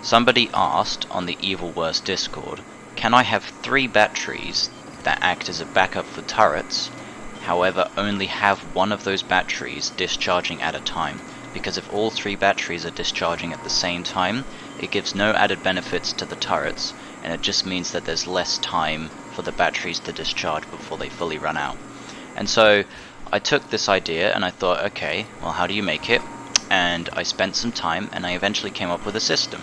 Somebody asked on the Evil Worst Discord, can I have 3 batteries that act as a backup for turrets, however only have one of those batteries discharging at a time, because if all 3 batteries are discharging at the same time, it gives no added benefits to the turrets, and it just means that there's less time for the batteries to discharge before they fully run out. And so I took this idea and I thought, okay, well, how do you make it? And I spent some time and I eventually came up with a system.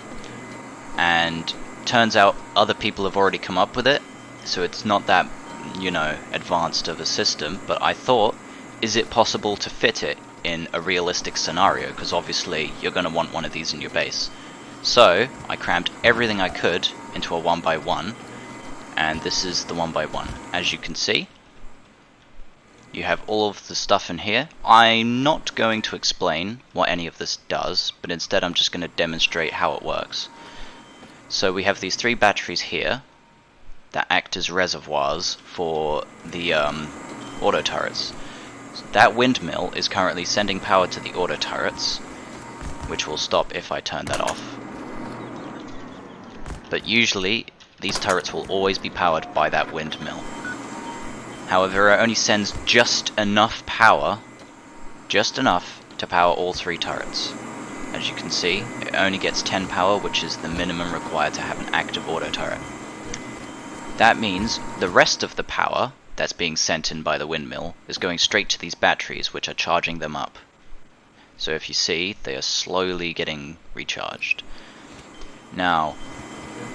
And turns out other people have already come up with it, so it's not that, advanced of a system, but I thought, is it possible to fit it in a realistic scenario? Because obviously you're going to want one of these in your base. So I crammed everything I could into a 1x1, and this is the 1x1. As you can see, you have all of the stuff in here. I'm not going to explain what any of this does, but instead I'm just going to demonstrate how it works. So we have these 3 batteries here that act as reservoirs for the auto turrets. So that windmill is currently sending power to the auto turrets, which will stop if I turn that off. But usually these turrets will always be powered by that windmill. However, it only sends just enough power, to power all 3 turrets. As you can see, it only gets 10 power, which is the minimum required to have an active auto turret. That means the rest of the power that's being sent in by the windmill is going straight to these batteries, which are charging them up. So if you see, they are slowly getting recharged. Now,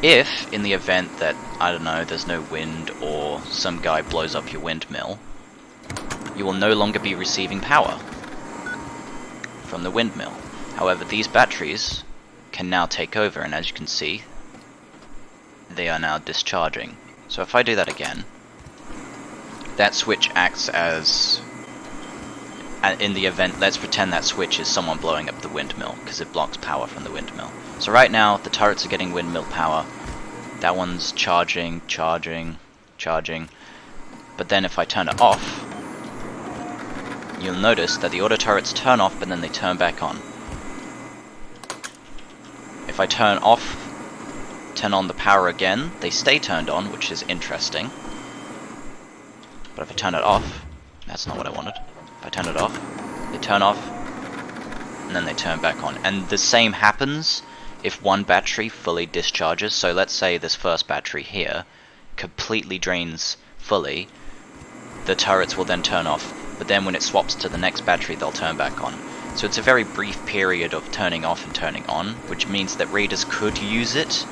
if in the event that, I don't know, there's no wind or some guy blows up your windmill, you will no longer be receiving power from the windmill. However, these batteries can now take over, and as you can see, they are now discharging. So if I do that again, that switch acts as, in the event, let's pretend that switch is someone blowing up the windmill, because it blocks power from the windmill. So right now, the turrets are getting windmill power. That one's charging, but then if I turn it off, you'll notice that the auto turrets turn off, but then they turn back on. If I turn on the power again, they stay turned on, which is interesting. But if I turn it off, that's not what I wanted. If I turn it off, they turn off, and then they turn back on. And the same happens if one battery fully discharges. So let's say this first battery here completely drains fully, the turrets will then turn off, but then when it swaps to the next battery, they'll turn back on. So it's a very brief period of turning off and turning on, which means that raiders could use it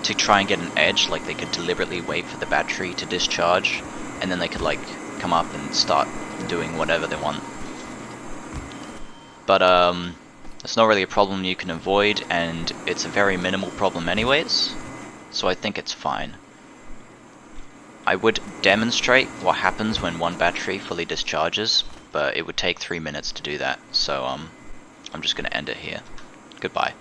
to try and get an edge, like they could deliberately wait for the battery to discharge, and then they could like come up and start doing whatever they want. But it's not really a problem you can avoid, and it's a very minimal problem anyways, so I think it's fine. I would demonstrate what happens when one battery fully discharges, but it would take 3 minutes to do that, so I'm just going to end it here. Goodbye.